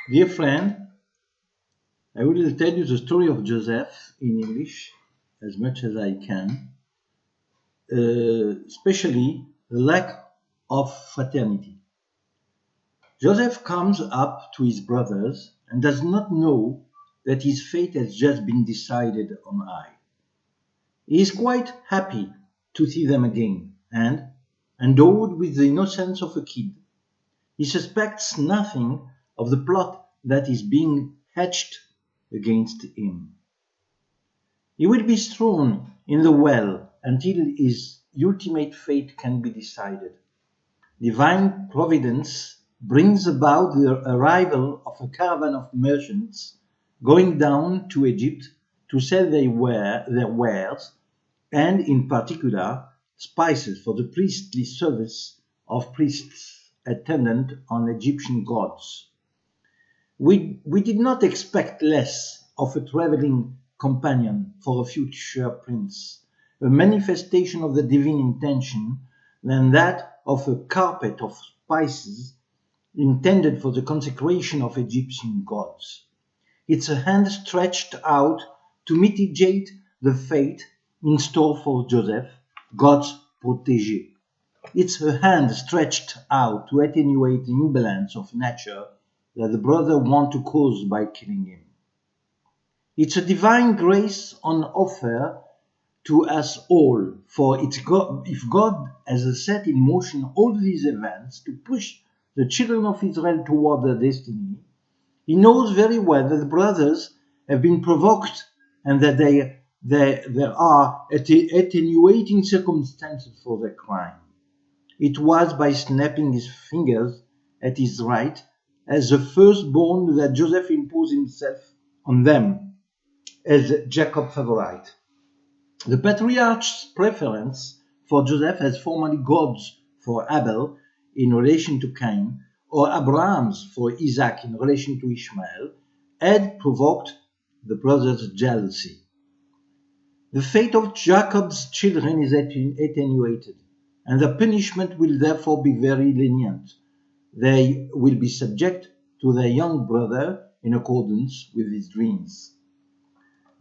Dear friend, I will tell you the story of Joseph in English as much as I can, especially the lack of fraternity. Joseph comes up to his brothers and does not know that his fate has just been decided on high. He is quite happy to see them again, and, endowed with the innocence of a kid, he suspects nothing of the plot that is being hatched against him. He will be thrown in the well until his ultimate fate can be decided. Divine providence brings about the arrival of a caravan of merchants going down to Egypt to sell their wares, and in particular spices for the priestly service of priests attendant on Egyptian gods. We did not expect less of a traveling companion for a future prince, a manifestation of the divine intention, than that of a carpet of spices intended for the consecration of Egyptian gods. It's a hand stretched out to mitigate the fate in store for Joseph, God's protégé. It's a hand stretched out to attenuate the imbalance of nature that the brother wants to cause by killing him. It's a divine grace on offer to us all, for if God has set in motion all these events to push the children of Israel toward their destiny, he knows very well that the brothers have been provoked and that there are attenuating circumstances for their crime. It was by snapping his fingers at his right as the firstborn that Joseph imposed himself on them as Jacob's favorite. The patriarch's preference for Joseph as formerly God's for Abel in relation to Cain, or Abraham's for Isaac in relation to Ishmael, had provoked the brothers' jealousy. The fate of Jacob's children is attenuated, and the punishment will therefore be very lenient. They will be subject to their young brother in accordance with his dreams.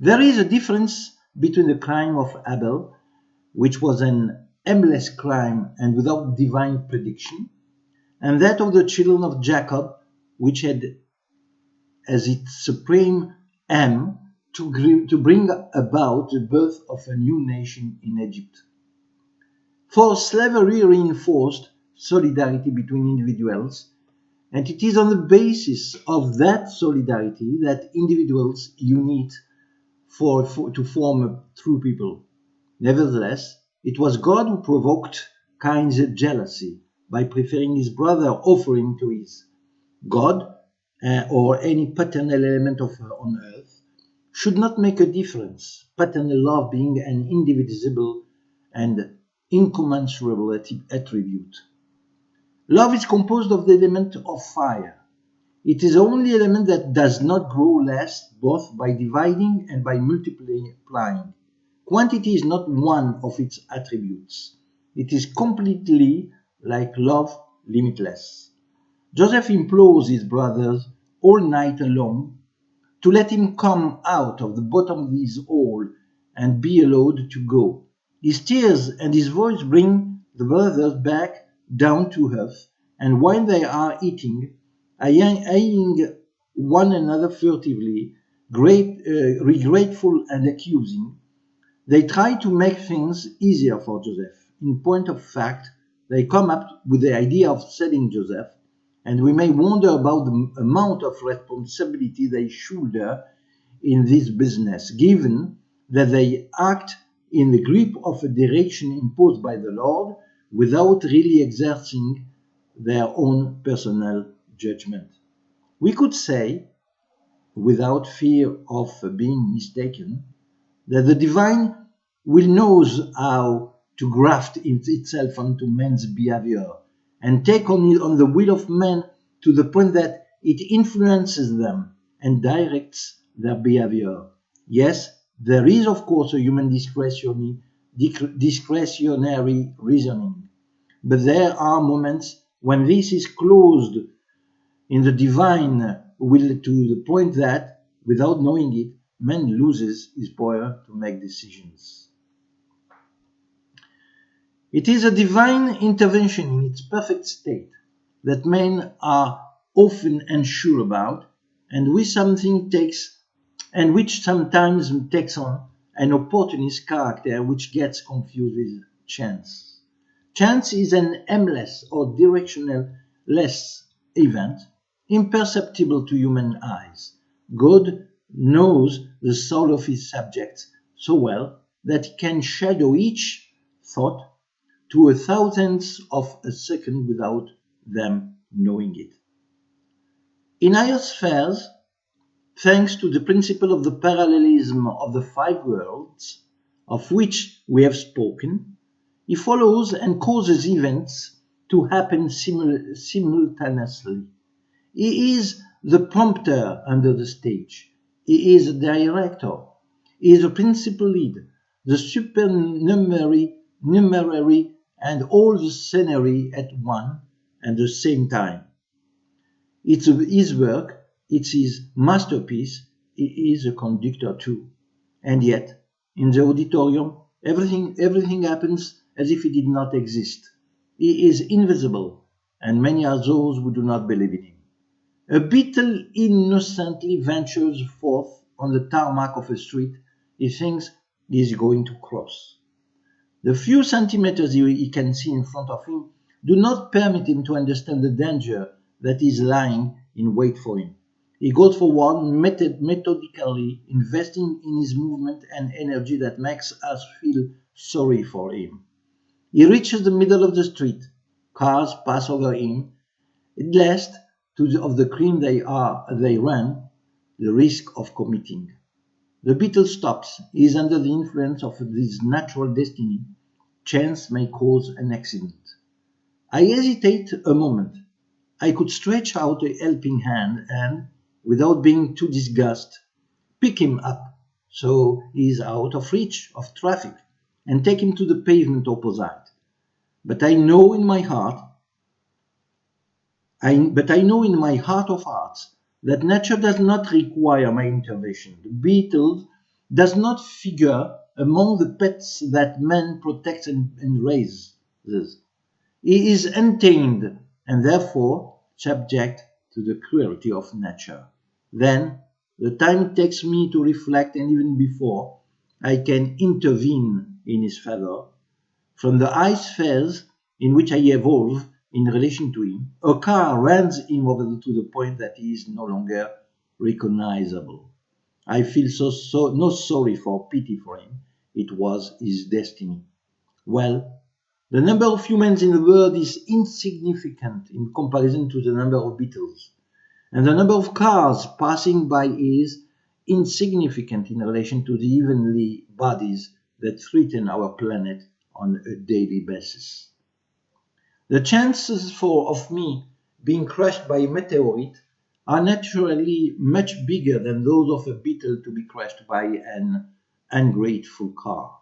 There is a difference between the crime of Abel, which was an aimless crime and without divine prediction, and that of the children of Jacob, which had as its supreme aim to bring about the birth of a new nation in Egypt. For slavery reinforced solidarity between individuals, and it is on the basis of that solidarity that individuals unite to form a true people. Nevertheless, it was God who provoked Cain's jealousy by preferring his brother offering to his God, or any paternal element on earth, should not make a difference, paternal love being an indivisible and incommensurable attribute. Love is composed of the element of fire. It is the only element that does not grow less, both by dividing and by multiplying. Quantity is not one of its attributes. It is completely, like love, limitless. Joseph implores his brothers all night long to let him come out of the bottom of his hole and be allowed to go. His tears and his voice bring the brothers back down to earth, and while they are eating, eyeing one another furtively, regretful and accusing, they try to make things easier for Joseph. In point of fact, they come up with the idea of selling Joseph, and we may wonder about the amount of responsibility they shoulder in this business, given that they act in the grip of a direction imposed by the Lord without really exerting their own personal judgment. We could say, without fear of being mistaken, that the divine will knows how to graft itself onto man's behavior and take on the will of man to the point that it influences them and directs their behavior. Yes, there is of course a human discretionary reasoning, but there are moments when this is closed in the divine will to the point that, without knowing it, man loses his power to make decisions. It is a divine intervention in its perfect state that men are often unsure about, and which sometimes takes on an opportunist character which gets confused with chance. Chance is an aimless or directionless event, imperceptible to human eyes. God knows the soul of his subjects so well that he can shadow each thought to a thousandth of a second without them knowing it. In higher spheres, thanks to the principle of the parallelism of the five worlds, of which we have spoken, he follows and causes events to happen simultaneously. He is the prompter under the stage. He is the director. He is the principal lead, the supernumerary and all the scenery at one and the same time. It's his work, it's his masterpiece, he is a conductor too. And yet, in the auditorium, everything happens as if he did not exist. He is invisible, and many are those who do not believe in him. A beetle innocently ventures forth on the tarmac of a street he thinks he is going to cross. The few centimeters he can see in front of him do not permit him to understand the danger that is lying in wait for him. He goes forward methodically, investing in his movement and energy that makes us feel sorry for him. He reaches the middle of the street. Cars pass over him. Lest of the crime they run, the risk of committing. The beetle stops. He is under the influence of this natural destiny. Chance may cause an accident. I hesitate a moment. I could stretch out a helping hand and, without being too disgusted, pick him up so he is out of reach of traffic and take him to the pavement opposite. But I know in my heart of hearts that nature does not require my intervention. The beetle does not figure among the pets that man protects and raises. He is untamed and therefore subject to the cruelty of nature. Then, the time it takes me to reflect, and even before I can intervene in his favor, from the high spheres in which I evolve in relation to him, a car runs him over to the point that he is no longer recognizable. I feel no sorry for pity for him. It was his destiny. Well, the number of humans in the world is insignificant in comparison to the number of beetles, and the number of cars passing by is insignificant in relation to the heavenly bodies that threaten our planet on a daily basis. The chances of me being crushed by a meteorite are naturally much bigger than those of a beetle to be crushed by an ungrateful car.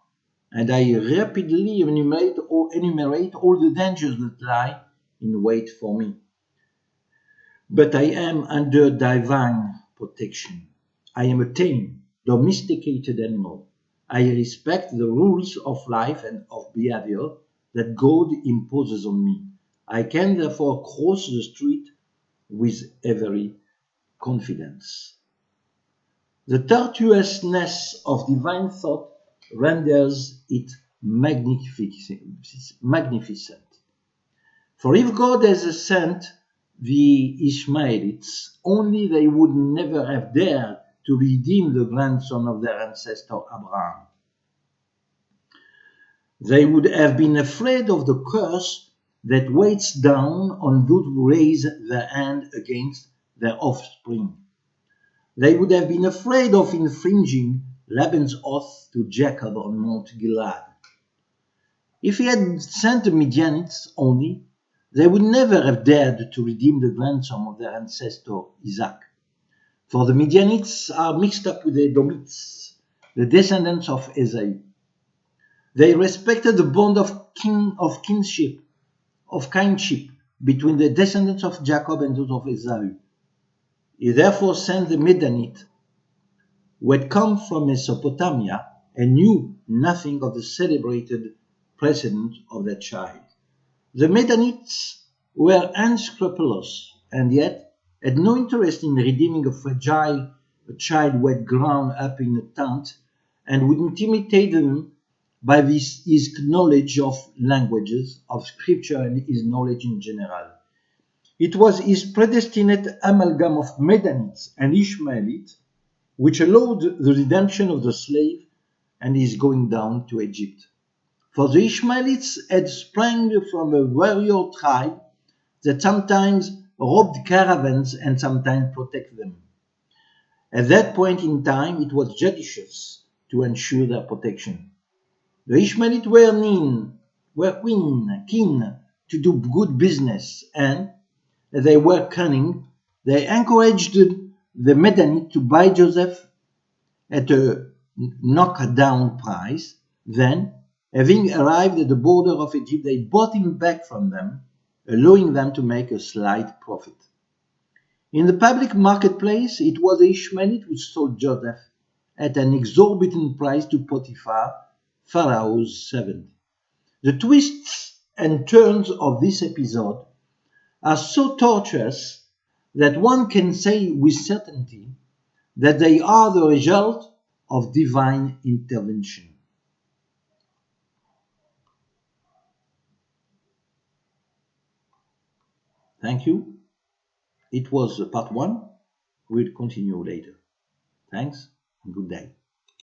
And I rapidly enumerate all the dangers that lie in wait for me. But I am under divine protection. I am a tame, domesticated animal. I respect the rules of life and of behavior that God imposes on me. I can therefore cross the street with every confidence. The tortuousness of divine thought renders it magnificent. For if God has sent the Ishmaelites, only they would never have dared to redeem the grandson of their ancestor Abraham. They would have been afraid of the curse that weighs down on those who raise their hand against their offspring. They would have been afraid of infringing Laban's oath to Jacob on Mount Gilead. If he had sent the Midianites only, they would never have dared to redeem the grandson of their ancestor Isaac. For the Midianites are mixed up with the Edomites, the descendants of Esau. They respected the bond of kindship between the descendants of Jacob and those of Esau. He therefore sent the Midianite, who had come from Mesopotamia and knew nothing of the celebrated precedent of that child. The Midianites were unscrupulous and yet had no interest in redeeming a child who had grown up in a tent and would intimidate them by his knowledge of languages, of scripture, and his knowledge in general. It was his predestinate amalgam of Midianites and Ishmaelites which allowed the redemption of the slave and his going down to Egypt. For the Ishmaelites had sprung from a warrior tribe that sometimes robbed caravans and sometimes protected them. At that point in time, it was judicious to ensure their protection. The Ishmaelites were keen to do good business, and as they were cunning, they encouraged the Midianites to buy Joseph at a knockdown price. Then, having arrived at the border of Egypt, they bought him back from them, allowing them to make a slight profit. In the public marketplace, it was the Ishmaelite who sold Joseph at an exorbitant price to Potiphar, Pharaoh's servant. The twists and turns of this episode are so tortuous that one can say with certainty that they are the result of divine intervention. Thank you. It was part one. We'll continue later. Thanks and good day.